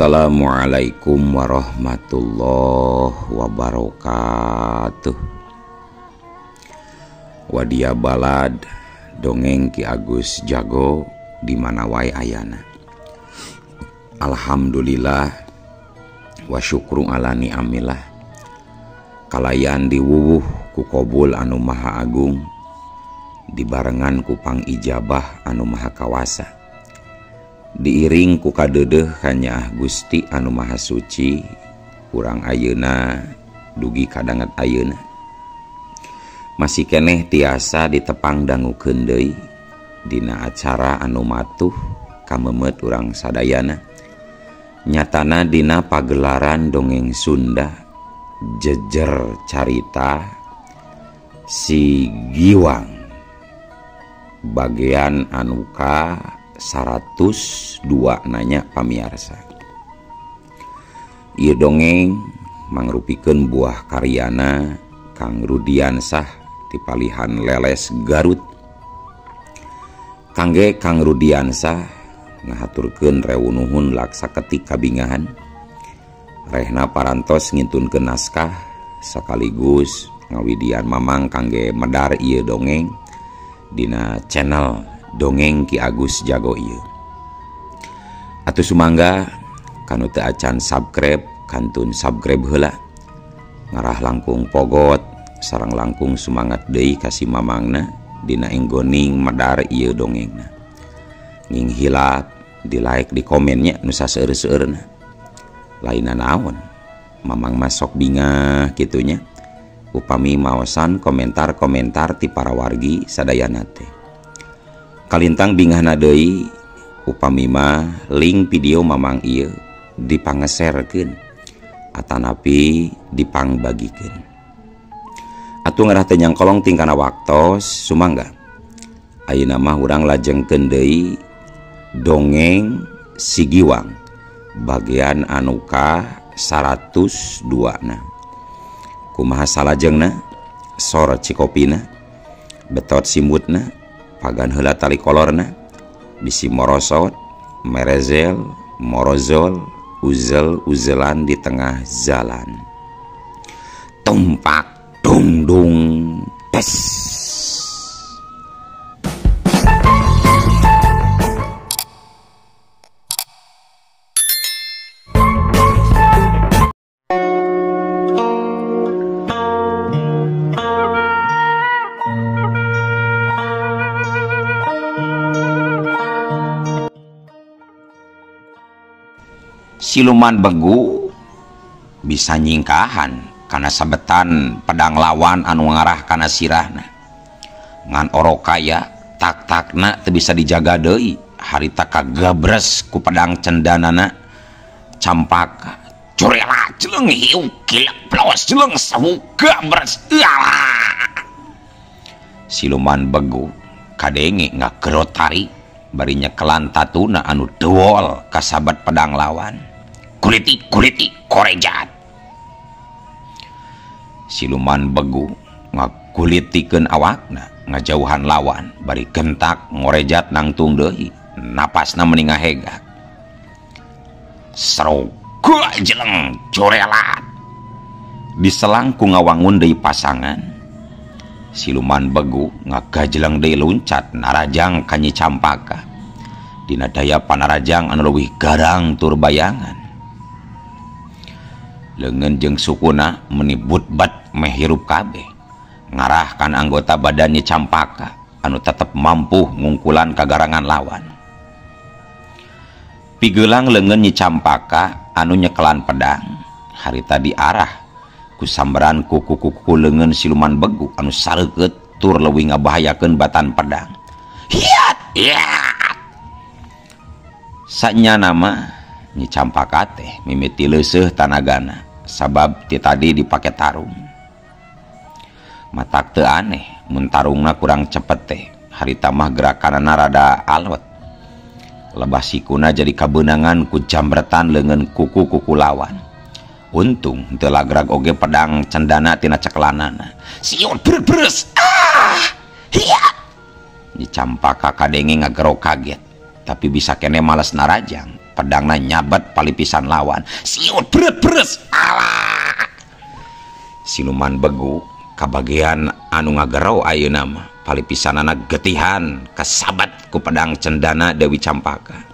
Assalamualaikum warahmatullahi wabarakatuh. Wadia balad dongeng Ki Agus Jago di mana wae ayana. Alhamdulillah wa syukru ala ni'amillah. Kalayan diwuwuh ku Qobul anu maha agung, dibarengan ku pang ijabah anu maha kawasa. Diiring ku kadeudeuh kanya Gusti anu maha suci, urang ayeuna dugi kadanget ayeuna. Masih keneh tiasa ditepang dangukeun deui dina acara anu matuh kamemet urang sadayana. Nyatana dina pagelaran dongeng Sunda jejer carita Si Giwang bagian anu ka 102 nanya pamiarsa. Ieu dongeng mangrupikeun buah karyana Kang Rudiansah ti Palihan Leles Garut. Kangge Kang Rudiansah ngahaturkeun reunuhun laksa ketik kabingahan. Rehna parantos ngintunkeun naskah sakaligus ngawidian mamang kangge medar ieu dongeng dina channel Dongeng Ki Agus Jago ieu. Atuh sumangga kanu teu acan subscribe kantun subscribe heula. Ngarah langkung pogot sareng langkung sumangat deui ka si mamangna dina enggoning medar ieu dongengna. Nging hilap di like di komennya nu saseueur-seueurna. Lainna naon? Mamang masok bingah kitunya. Upami maosan komentar-komentar ti para wargi sadayana teh. Kalintang bingahna deui upami mah link video mamang ieu dipangeserkeun atanapi dipangbagikeun. Atuh ngarah teh nyangkolong tingkana waktos sumangga. Ayeuna mah urang lajengkeun deui dongeng Si Giwang bagian anu ka 102 na. Kumaha salajengna sor cikopina betot simutna pagan heula tali kolorna bisi morosot merezel morozol uzel-uzelan di tengah jalan tumpak dung dung tes. Siluman begu bisa nyingkahan karena sabetan pedang lawan anu ngarah kana sirahna. Ngan orokaya tak-takna teu bisa dijaga deui harita kagabres ku pedang cendanana Campaka. Curela ceuleng hiu kilek plos ceuleng sabuga beres. Siluman begu kadenge ngagerot tari bari nyekelan tatuna anu dewol ka sabat pedang lawan. Kuliti korejat. Siluman begu ngakulitikeun awakna ngajauhan lawan bari gentak ngorejat nangtung deui napasna meni ngahegak. Sroga jeleng corelat diselang ku ngawangun deui pasangan. Siluman begu ngagajeleng deui luncat narajang ka Nyi Campaka dina daya panarajang anu leuwih garang tur bayangan. Leungeun jeung sukuna meni butbat meh hirup kabeh ngarahkan anggota badan Nyi Campaka anu tetep mampu ngungkulan kagarangan lawan. Pigeulang leungeun Nyi Campaka anu nyekelan pedang harita diarah ku sambaran kuku-kuku leungeun siluman begu anu sareukeut tur leuwih ngabahayakeun batan pedang. Hiat hiat. Sanyana mah Nyi Campaka teh mimiti leuseuh tanagana sabab ti tadi dipake tarung. Matak teu aneh mun tarungna kurang cepet teh harita mah gerakanana rada alot. Lebah sikuna jadi kabeunangan ku jambretan leungeun kuku-kuku lawan. Untung teu lagrag oge pedang cendana tina ceklanana. Siun beres. Hiya. Nyi Campaka kadenge ngagero kaget, tapi bisa kene males narajang pedangna nyabat palipisan lawan. Siut beres alah. Siluman Begu kabagian anu ngagerau ayeuna mah palipisanana getihan kasabat ku pedang cendana Dewi Campaka.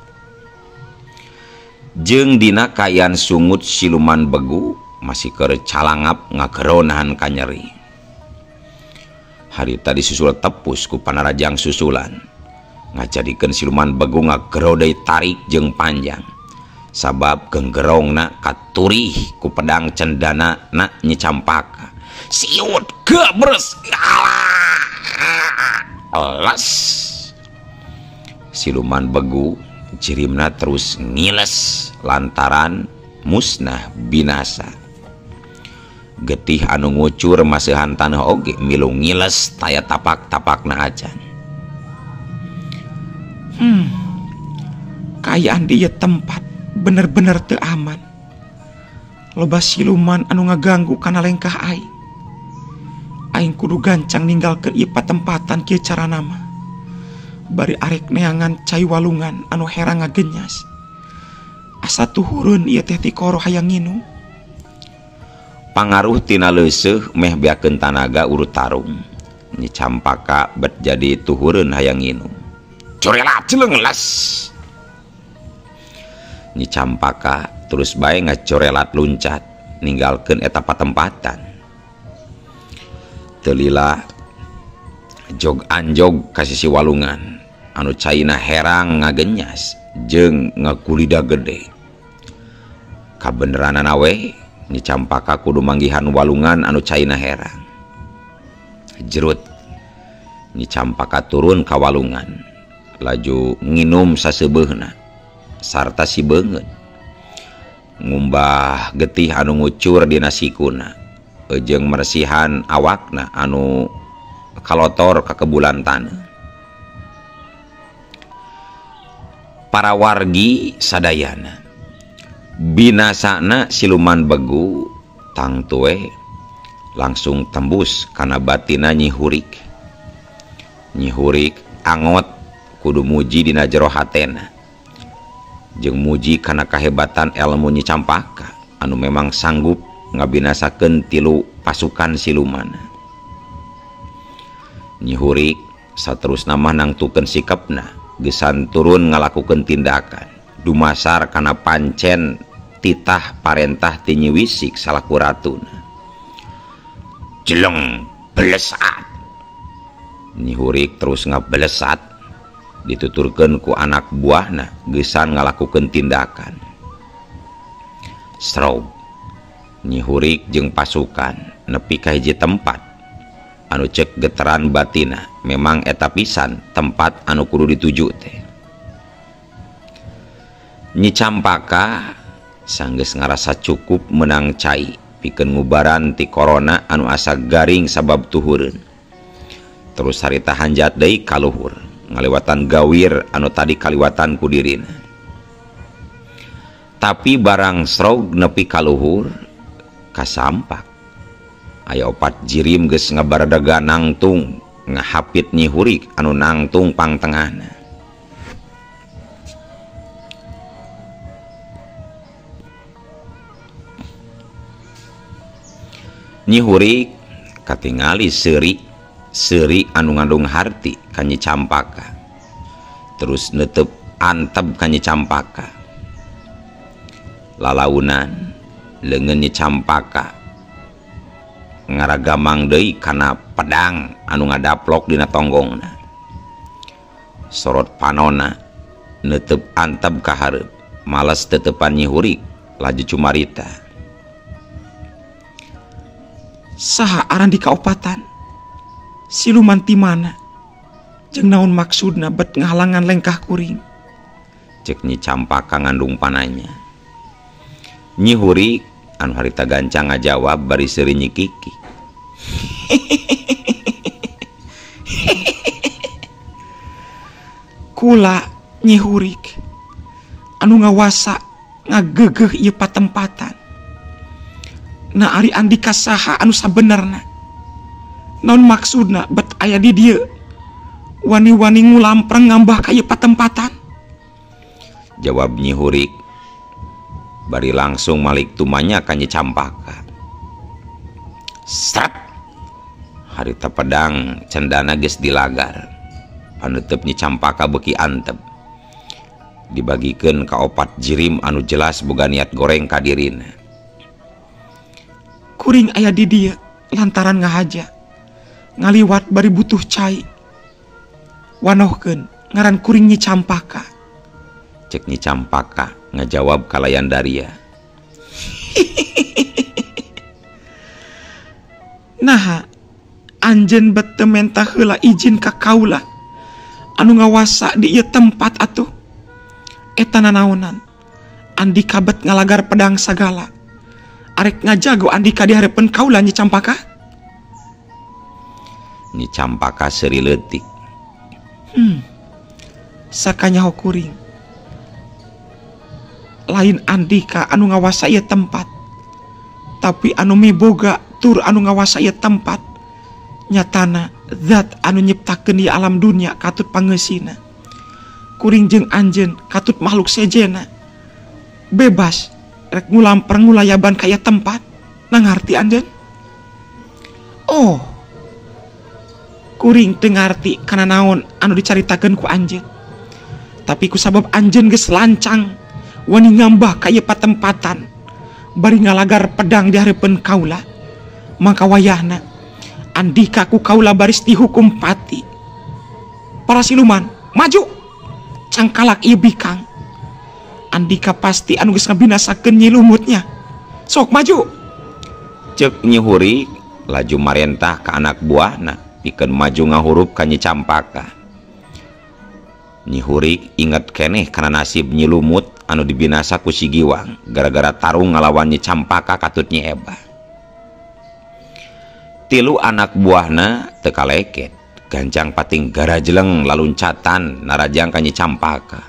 Jeung dina kayan sungut Siluman Begu masih keur calangap ngagerau nahan kanyeri. Harita disusul tepus ku panarajang susulan. Ngajadikeun Siluman Begu ngagerau deui tarik jeung panjang. Sabab genggerongna katurih ku pedang cendana na Nyi Campaka. Siut gebres alas. Siluman Begu jirimna terus ngiles lantaran musnah binasa. Getih anu ngucur maseuhan taneuh oge milu ngiles taya tapak-tapakna acan. Kayaan di ieu tempat bener-bener teu aman. Loba siluman anu ngaganggu kana lengkah aing. Aing kudu gancang ninggalkeun ieu patempatan kieu carana mah. Bari arek neangan cai walungan anu herang ngagenyas. Asa tuhureun ieu teh ti koro hayang nginum. Pangaruh tina leuseuh meh beakeun tanaga urut tarung. Nyi Campaka bet jadi tuhureun hayang nginum. Corelat ceulenglas. Nyi Campaka terus bae ngacorelat luncat ninggalkeun eta patempatan. Teu lila jog anjog ka sisi walungan anu caina herang ngagenyas jeung ngakulida gede. Kabeneranana we Nyi Campaka kudu manggihan walungan anu caina herang. Jerut Nyi Campaka turun ka walungan laju nginum saseubeuna sarta si beungeut ngumbah getih anu ngucur dina sikuna jeung mersihan awakna anu kalotor ka kebulan taneuh. Para wargi sadayana binasana Siluman Begu tang tue langsung tembus kana batina Nyi Hurik. Nyi Hurik angot kudu muji dina jero hatena jeung muji kana kahebatan ilmu Nyi Campaka anu memang sanggup ngabinasakeun 3 pasukan siluman. Nyi Hurik saterusna mah nangtukeun sikepna gesan turun ngalakukeun tindakan dumasar kana pancen titah parentah ti Nyi Wisik salaku ratuna. Jeleng belesat. Nyi Hurik terus ngabelesat dituturkeun ku anak buahna gesan ngalakukeun tindakan. Strob Nyi Hurik jeung pasukan nepi ka hiji tempat anu cek geteran batina memang eta pisan tempat anu kudu dituju teh. Nyi Campaka sanggeus ngarasa cukup menang cai pikeun ngubaran ti corona anu asa garing sabab tuhureun. Terus harita hanjat deui ka luhur ngaliwatan gawir anu tadi kaliwatan ku dirina. Tapi barang srog nepi ka luhur kasampak aya 4 jirim geus ngabaradaga nangtung ngahapit Nyi Hurik anu nangtung pangtengahna. Nyi Hurik katingali seuri anu ngandung harti ka Nyi Campaka. Terus neuteup antep ka Nyi Campaka. Lalaunan leungeun Nyi Campaka ngaragamang deui kana pedang anu ngadaplok dina tonggongna. Sorot panonna neuteup antep ka hareup. Males teteupan Nyi Hurik laju cumarita. Saha aran di kaopatan? Siluman ti mana? Jeung naon maksudna bet ngahalangan lengkah kuring? Cek Nyi Campaka ngandung pananya. Nyi Hurik anu harita gancang ngajawab bari seuri Nyi Kiki. Kula Nyi Hurik anu ngawasa ngageugeuh ieu patempatan. Na ari andika saha anu sabenerna? Naon maksudna bet aya di dieu? Wani-wani ngulampreng ngambah ka ieu patempatan? Jawab Nyi Hurik bari langsung malik tumanya ka Nyi Campaka. Srat harita pedang cendana geus dilagar, paneuteub Nyi Campaka beuki antep, dibagikeun ka 4 jirim anu jelas boga niat goreng ka dirina. Kuring aya di dieu lantaran ngahaja ngaliwat bari butuh cai, wanohkeun ngaran kuring Nyi Campaka. Cek Nyi Campaka ngajawab kalayan Daria. Nah, anjeun bete mentah heula izin ka kaula anu ngawasa di ieu tempat atuh. Eta nanaonan Andika bet ngalagar pedang sagala, arek ngajago Andika di hareupeun kaula Nyi Campaka. Nyi Campaka seuri leutik. Sakanyaho kuring lain Andika anu ngawasa ieu tempat, tapi anu miboga tur anu ngawasa ieu tempat nyatana zat anu nyiptakeun di alam dunia katut pangeusina. Kuring jeung anjeun katut makhluk sejena bebas rek ngulamper ngulayaban kaya tempat. Nangarti anjeun? Oh, kuring teu ngarti kana naon anu dicaritakeun ku anjeun, tapi ku sabab anjeun geus lancang wani ngambah ka ieu patempatan bari ngalagar pedang di hareupeun kaula, maka wayahna Andika ku kaula baris dihukum pati. Para siluman maju, cangkalak ieu bikang. Andika pasti anu geus ngabinasakeun Nyi Lumutnya. Sok maju. Ceuk Nyi Hurik laju marentah ka anak buahna pikeun maju ngahurup ka Nyi Campaka. Nyi Hurik inget keneh kana nasib Nyi Lumut anu dibinasa ku si Giwang gara-gara tarung ngalawan Nyi Campaka katut Nyi Eba. Tilu anak buahna teu kaleket, gancang pating garajeleng laluncatan narajang ka Nyi Campaka.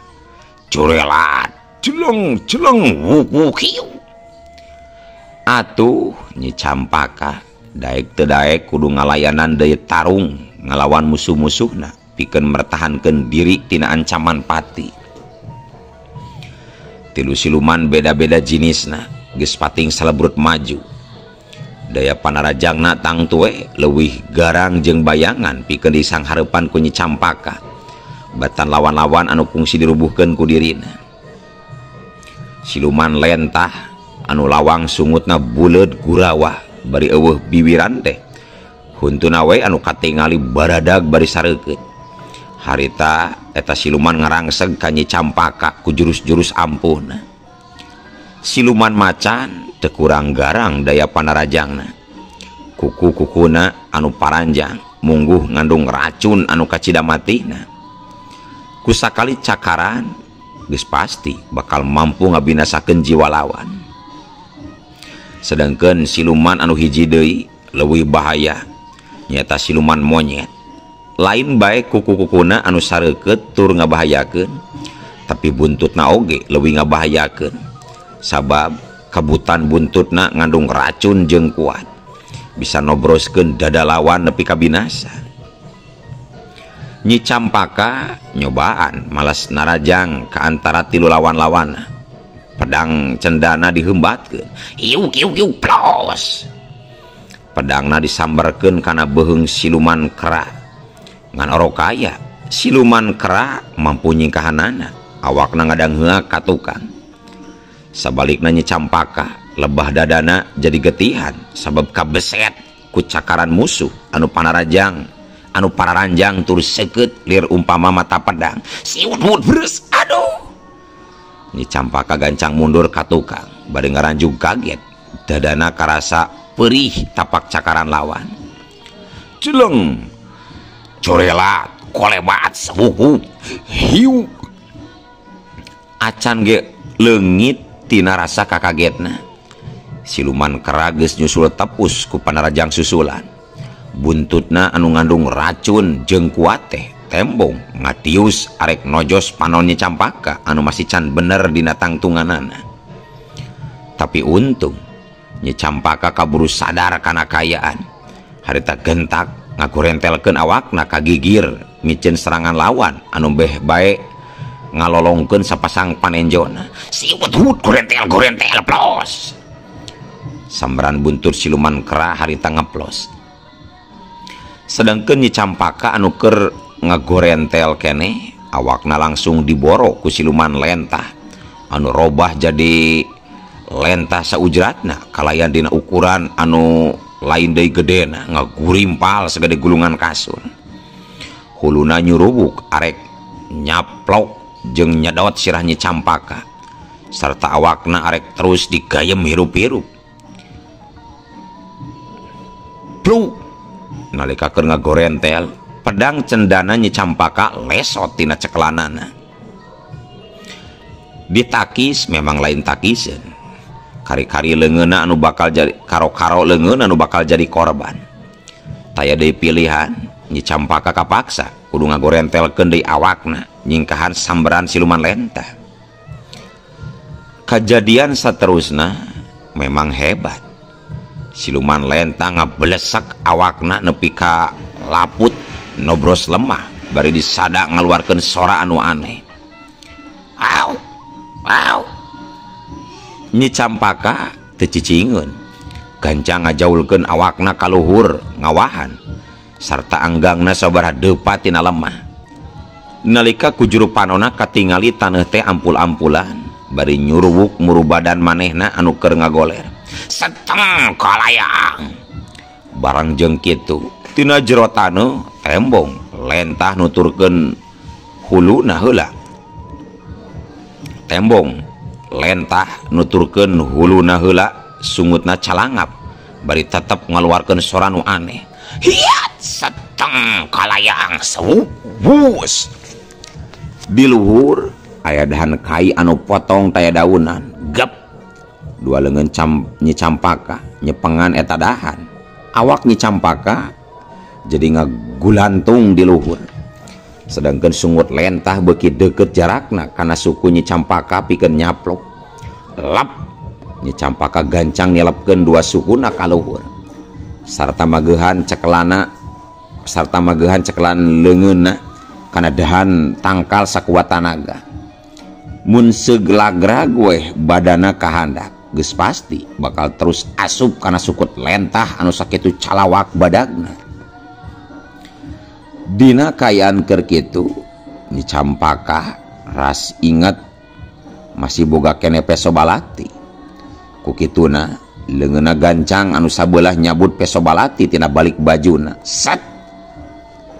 Curelat, jeleng jeleng wuk hiu. Atuh Nyi Campaka daek teu daek kudu ngalayanan deui tarung ngalawan musuh-musuhna pikeun mertahankeun diri tina ancaman pati. Tilu siluman beda-beda jinisna geus pating salebrut maju. Daya panarajangna tang tue leuwih garang jeung bayangan pikeun disang hareupan ku Nyi Campaka batan lawan-lawan anu kungsi dirubuhkeun ku dirina. Siluman lentah anu lawang sungutna buleud gurawah bari eueuh bibiran teh huntuna we anu katingali baradag bari sareukeut. Harita eta siluman ngarangseg ka Nyi Campaka ku jurus-jurus ampuhna. Siluman macan teu kurang garang daya panarajangna. Kuku-kukuna anu paranjang mungguh ngandung racun anu kacida matihna. Kusakali cakaran geus pasti bakal mampu ngabinasakeun jiwa lawan. Sedangkeun siluman anu hiji deui leuwih bahaya nyata siluman monyet. Lain bae kuku-kukuna anu sareukeut tur ngabahayakeun, tapi buntutna oge leuwih ngabahayakeun. Sabab kebutan buntutna ngandung racun jeung kuat, bisa nobroskeun dada lawan nepi ka binasa. Nyi Campaka nyobaan malas narajang ka antara tilu lawan-lawanna. Pedang cendana dihembatkeun, iu iu iu plos. Pedangna disambarkeun kana beuheung siluman kera. Ngan orokaya siluman kera mampu nyingkahanana, awakna ngadangheuak ka tukang. Sabalikna Nyi Campaka lebah dadana jadi getihan sabab kabeset ku cakaran musuh anu pararanjang tur seukeut lir umpama mata pedang. Siut-wut beres, aduh. Nyi Campaka gancang mundur ka tukang bari ngaranjug kaget, dadana karasa perih tapak cakaran lawan. Jeleng, corelat, kolebat, wuku, hiu. Acan ge leungit tina rasa kakagetna. Siluman kera geus nyusul tepus ku panarajang susulan. Buntutna anu ngandung racun jeung kuat teh tembong ngatius arek nojos panon Nyi Campaka anu masih can bener dina tangtunganana. Tapi untung Nyi Campaka kaburu sadar kana kayaan. Harita gentak ngakurentelkeun awakna kagigir micen serangan lawan anu beh bae ngalolongkeun sapasang panenjona. Siwet hut gorentel plos. Sambaran buntur siluman kera harita ngeplos. Sedangkeun Nyi Campaka anu keur ngagorentel kene awakna langsung diboro ku siluman lentah anu robah jadi lentah saujratna kalayan dina ukuran anu lain deui gedena ngagurimpal segede gulungan kasur. Huluna nyurubuk arek nyaplok jeung nyedot sirah Nyi Campaka sarta awakna arek terus digayem hirup-hirup. Plu nalika keur ngagorentel pedang cendana Nyi Campaka lesot tina cekelanana. Ditakis memang lain takiseun. Kari-kari leungeunna anu bakal jadi karo-karo leungeun anu bakal jadi korban. Taya deui pilihan, Nyi Campaka kapaksa kudu ngagorentelkeun deui awakna nyingkahan sambaran siluman lentah. Kejadian saterusna memang hebat. Siluman lentah ngabelesak awakna nepi ka laput nobros lemah bari disada ngaluarkeun sora anu aneh. Au au. Nyi Campaka teu cicingeun, gancang ngajaulkeun awakna ka luhur ngawahan sarta anggangna sabaraha deupat tina lemah. Nalika ku juru panonna katingali taneuh teh ampul-ampulan bari nyuruwuk muru badan manehna anu keur ngagoler. Seteng kalayang. Barang jeung kitu tina jero taneuh tembong lentah nuturkeun huluna heula. Tembong lentah nuturkeun huluna heula sungutna calangap bari tetep ngaluarkeun sora nu aneh. Hiat seteng kalayang sewus. Di luhur aya dahan kai anu potong taya daunan. Gep. Dua leungeun Nyi Campaka nyepengan eta dahan. Awak Nyi Campaka jadi ngagulantung di luhur. Sedangkan sungut lentah beuki deukeut jarakna kana suku Nyi Campaka pikeun nyaplok. Lap. Nyi Campaka gancang nielepkeun dua sukuna ka luhur. Sarta mageuhan cekelan leungeunna kana dahan tangkal sakuat tanaga. Mun seglagrag weh badana kahandap geus pasti bakal terus asup kana sukut lentah anu sakitu calawak badagna. Dina kayaan keur kitu Nyi Campaka ras inget masih boga kene peso balati. Ku kituna leungeunna gancang anu sabelah nyabut peso balati tina balik bajuna. Set.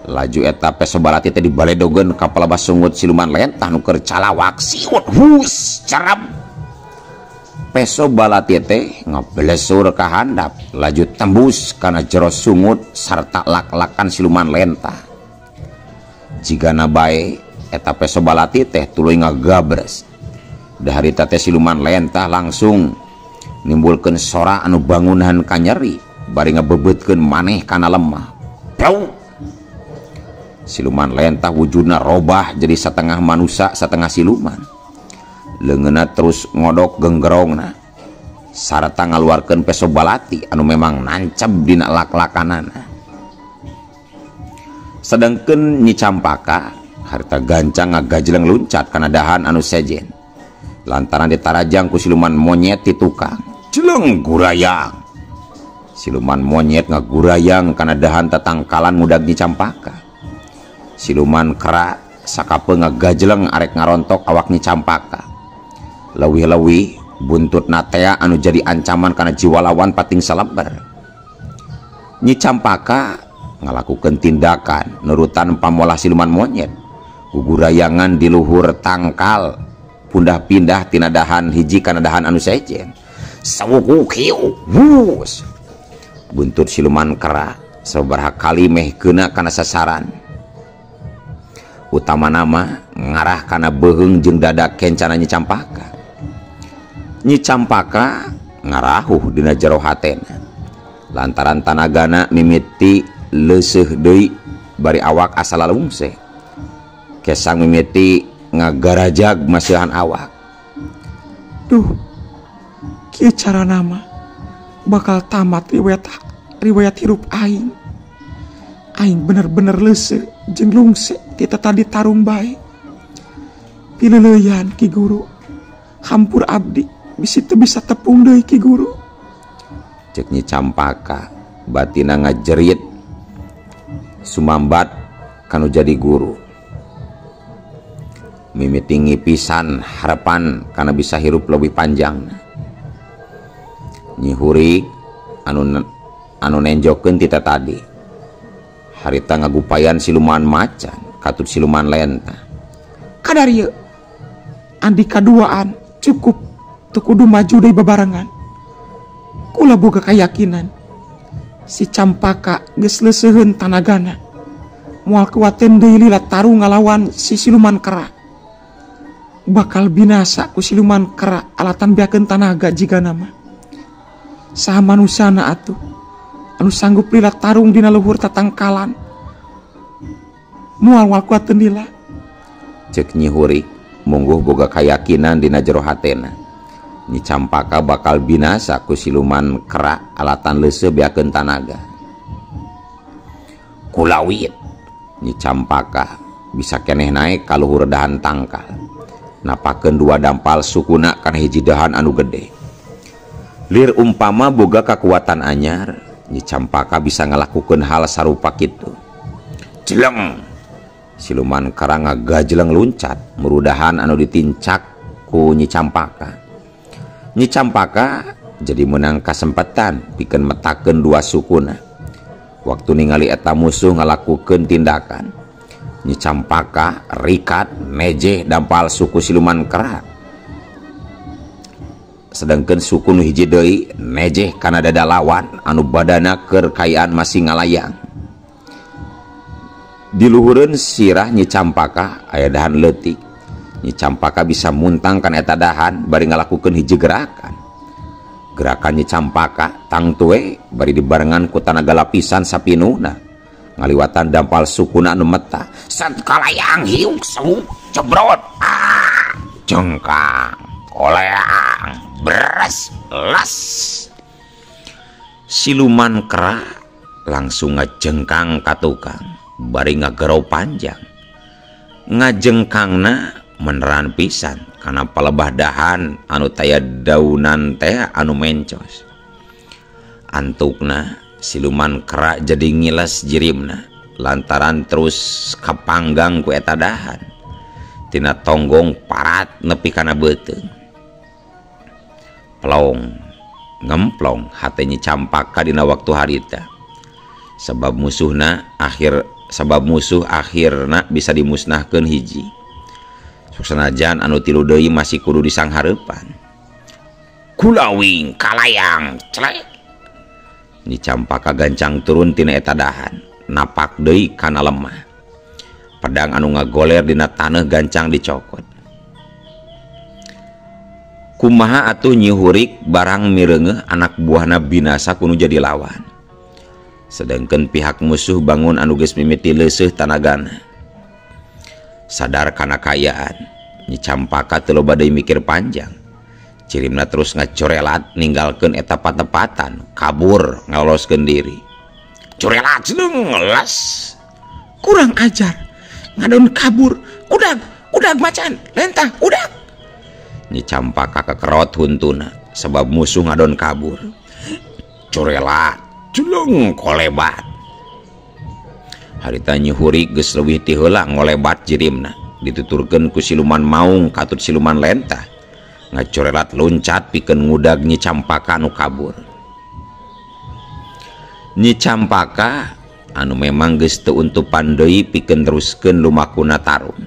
Laju eta peso balati teh dibaledogeun ka palebas sungut siluman lentah nu keur calawak. Siut hus cerep. Peso balati teh ngablesur ka handap laju tembus kana jero sungut sarta lak-lakan siluman lentah. Jigana bae eta peso balati teh tuluy ngagabres. Daharita teh siluman lentah langsung nimbulkeun sora anu bangunan ka nyeri bari ngabebeutkeun maneh kana lemah. Pau. Siluman lentah wujudna robah jadi setengah manusia setengah siluman. Leungeunna terus ngodok genggerongna sarta ngaluarkeun peso balati anu memang nancep dina lak-lakanana. Sedangkeun Nyi Campaka harita gancang ngagajleng luncat kana dahan anu sejen lantaran ditarajang ku siluman monyet ti tukang. Jeleng gurayang. Siluman monyet ngagurayang kana dahan tatangkalan mudag Nyi Campaka. Siluman kera sakapeung ngagajleng arek ngarontok awak Nyi Campaka. Leuwih-leuwih buntutna tea anu jadi ancaman kana jiwa lawan pating saleber. Nyi Campaka ngalakukeun tindakan nurutan pamolah siluman monyet. Gugurayangan di luhur tangkal pundah-pindah tina dahan hiji kana dahan anu sejen. Sawuk hiu wus. Buntut siluman kera sabaraha kali meh keuna kana sasaran. Utama nama ngarah kana beheung jeung dada kencana Nyi Campaka. Nyi Campaka ngarahuh dina jero hatena lantaran tanagana mimiti leuseuh deui bari awak asa lalungseh. Kesang mimiti ngagarajag masihan awak. Duh, kieu carana mah bakal tamat riwayat hirup aing. Aing bener-bener leuseuh jeung lungseh ti tadi tarung bae. Pileleyan Ki Guru. Hampur abdi bisa tepung deui Ki Guru. Cek Nyi Campaka batina ngajerit sumambat kanu jadi guru. Mimitingi pisan harapan karena bisa hirup lebih panjang. Nyi Hurik anu nenjokeun tita tadi harita ngagupayan siluman macan katut siluman lenta. Kadar ieu andi kaduaan cukup teu kudu maju deui babarengan. Kula boga kayakinan si Campaka geus leuseuheun tanagana moal kuaten deui lila taruh ngalawan si siluman kera. Bakal binasa ku siluman kera alatan beakeun tanaga jigana mah. Saha manusana atuh anu sanggup lila tarung dina luhur tatangkalan moal kuaten lila. Cek Nyi Hurik mungguh boga kayakinan dina jero hatena Nyi Campaka bakal binasa ku siluman kera alatan leuseuh beakeun tanaga. Kulawit Nyi Campaka bisa keneh naik ka luhur dahan tangkal napakeun dua dampal sukuna kana hiji dahan anu gede. Lir umpama boga kakuatan anyar Nyi Campaka bisa ngalakukeun hal sarupa kitu. Jeleng siluman kera ngagajleng luncat murudahan anu ditincak ku Nyi Campaka. Nyi Campaka jadi menang kasempatan pikeun metakeun dua sukuna. Waktu ningali eta musuh ngalakukeun tindakan, Nyi Campaka rikat nejeh dampal suku siluman kera. Sedangkan suku nu hiji deui nejeh kana dada lawan anu badana keur kayaan masih ngalayang. Di luhureun sirah Nyi Campaka aya dahan leutik. Nyi Campaka bisa muntang kana eta dahan bari ngalakukeun hiji gerakan. Gerakan Nyi Campaka tang tuwe bari dibarengan ku tanaga lapisan sapinuna ngaliwatan dampal sukuna anu meta. Sant kalayang hiuk seuk cebrot jengkang koleang beres las. Siluman kera langsung ngajengkang ka tukang bari ngagerau panjang. Ngajengkangna meneran pisan karena palebah dahan anu taya daunan teh anu mencos. Antukna siluman kera jadi ngiles jirimna lantaran terus kapanggang ku eta dahan tina tonggong parat nepi kana beuteung. Plong ngemplong hate Nyi Campaka dina waktu harita sebab musuh akhirna bisa dimusnahkeun hiji. Sanajan anu tilu deui masih kudu disanghareupan. Kulawing kalayang celek. Nyi Campaka gancang turun tina eta dahan napak deui kana lemah. Pedang anu ngagoler dina taneuh gancang dicokot. Kumaha atuh Nyi Hurik barang mireungeuh anak buahna binasa kudu jadi lawan. Sedangkan pihak musuh bangun anu geus mimiti leuseuh tanagana. Sadar kana kayaan Nyi Campaka teu loba deui mikir panjang. Cirimna terus ngacorelat ninggalkeun eta patepatan kabur ngaloloskeun diri. Corelat jeung ngelas. Kurang ajar ngadon kabur. Udag macan lentah udag. Nyi Campaka kekerot huntuna sebab musuh ngadon kabur. Corelat jeleng kolebat. Harita Nyi Hurik geus leuwih ti heula ngolebat jirimna dituturkeun ku siluman maung katut siluman lentah ngacorelat loncat pikeun ngudag Nyi Campaka anu kabur. Nyi Campaka anu memang geus teu untupan deui pikeun teruskeun lumakuna tarung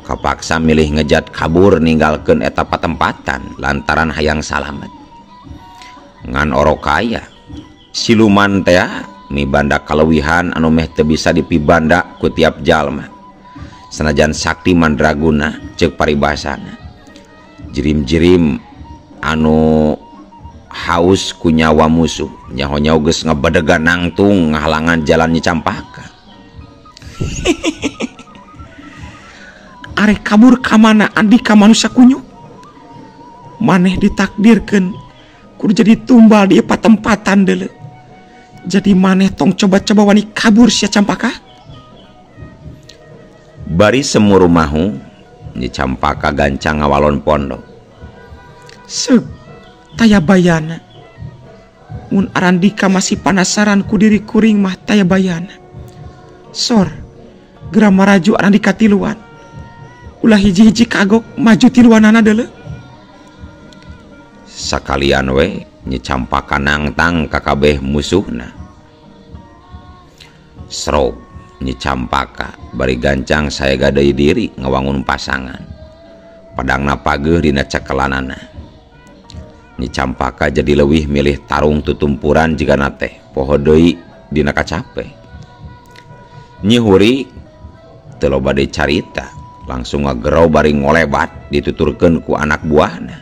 kapaksa milih ngejat kabur ninggalkeun eta patempatan lantaran hayang salamet. Ngan orokaya siluman teh mibanda kalewihan anu meh teu bisa dipibanda ku tiap jalma. Sanajan sakti mandraguna ceuk paribasana. Jirim-jirim anu haus ku nyawa musuh nyaho-nyaho geus ngabedegan nangtung ngahalangan jalan Nyi Campaka. Arek kabur ka mana andi ka manusia kunyu? Maneh ditakdirkeun kudu jadi tumbal di patempatan deuleu. Jadi maneh tong coba-coba wani kabur sia Campaka? Bari semuru mahu Nyi Campaka gancang ngawalon pondok. Seg, tayabayana. Mun Arandika masih penasaran ku diri kuring mah tayabayana. Sor, geram maraju Arandika tiluan. Ulah hiji-hiji kagok maju tiluanana deuleu. Sakalian we Nyi Campaka nangtang kakabeh musuhna. Srog Nyi Campaka bari gancang saya gadai diri ngawangun pasangan. Padangna pageuh dina cekelanana. Nyi Campaka jadi leuwih milih tarung tutumpuran jigana teh poho deui dina kacape. Nyi Hurik teu loba deui carita, langsung ngagerau bari ngolebat dituturkeun ku anak buahna.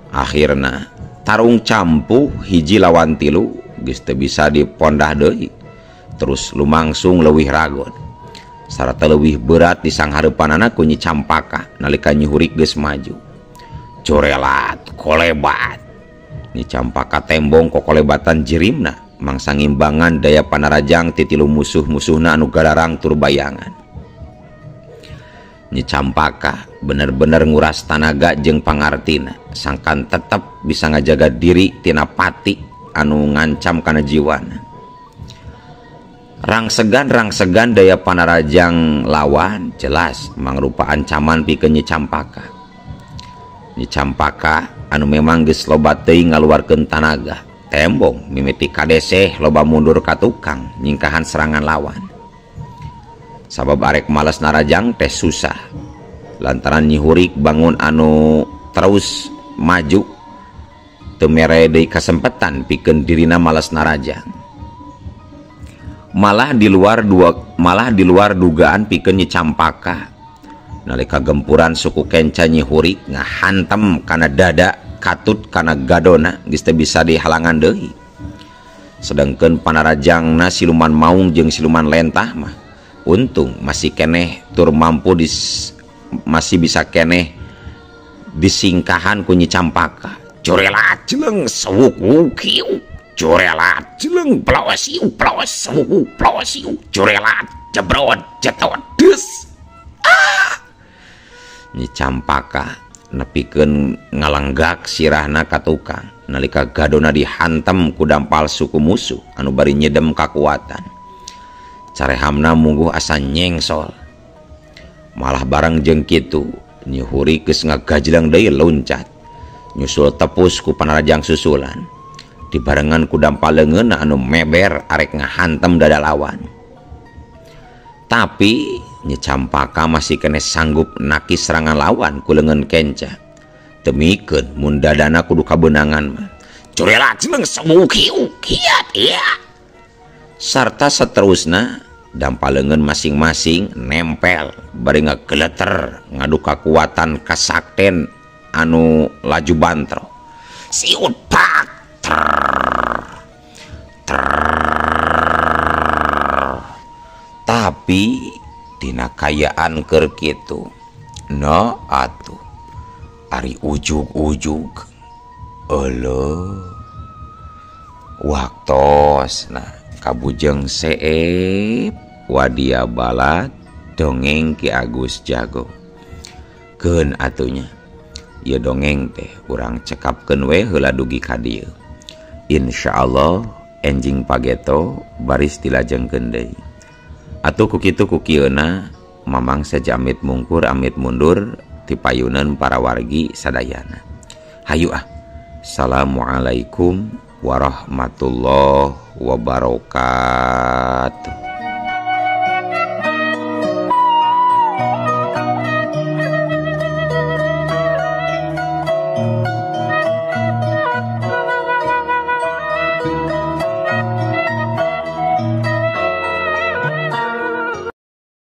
Akhirna tarung campuh hiji lawan tilu geus teu bisa dipondah deui. Terus lumangsung leuwih ragon. Sarata leuwih berat disanghareupanana ku Nyi Campaka nalika Nyi Hurik geus maju. Corelat, kolebat. Nyi Campaka tembong kokolebatan jirimna mangsa ngimbangan daya panarajang ti tilu musuh-musuhna anu galarang tur bayangan. Nyi Campaka bener-bener nguras tanaga jeung pangartina sangkan tetep bisa ngajaga diri tina pati anu ngancam kana jiwana. Rang segan daya panarajang lawan jelas mangrupa ancaman pikeun Nyi Campaka. Nyi Campaka anu memang geus loba teuing ngaluarkeun tanaga tembong mimiti kadeseh loba mundur ka tukang nyingkahan serangan lawan. Sabab arek males narajang teh susah lantaran Nyi Hurik bangun anu terus maju teu mere deui kasempetan pikeun dirina males narajang. Malah di luar dugaan pikeun Nyi Campaka nalika gempuran suku kenca Nyi Hurik ngahantem kana dada katut kana gadona geus teu bisa dihalangan deui. Sedengkeun panarajangna siluman maung jeung siluman lentah mah untung masih keneh tur mampu masih bisa keneh disingkahan ku Nyi Campaka. Corelat jeleng sewuk kieu, corelat jeleng plawasiu sewuk plawasiu, corelat jebrot jetot deus. Nyi Campaka nepikeun ngalenggak sirahna ka tukang nalika gadona dihantem ku dampal suku musuh anu bari nyedem kakuatan. Carehamna mungguh asa nyengsol. Malah bareng jeung kitu Nyi Hurik geus ngagajlang deui loncat nyusul tepus ku panarajang susulan dibarengan ku dampal leungeunna anu meber arek ngahantem dada lawan. Tapi Nyi Campaka masih kena sanggup naki serangan lawan ku leungeun kenca. Temikeun mun dadana kudu kabeunangan mah. Corelat jeung semu kieu kiat ya. Sarta saterusna dampal leungeun masing-masing nempel bari ngageleter ngadu kakuatan kasakten anu laju bantro. Siut pak tapi dina kayaan keur kitu no atuh ari ujug-ujug eueuh waktosna kabujeng seep wadia balat dongeng Ki Agus Jago. Keun atunya ieu dongeng teh urang cekapkeun we heula dugi ka dieu. Insyaallah enjing pageto baris dilajengkeun deui. Atuh kukitu kukieuna mamang saja amit mungkur amit mundur ti payunan para wargi sadayana. Hayu ah. Assalamualaikum warahmatullahi wabarakatuh.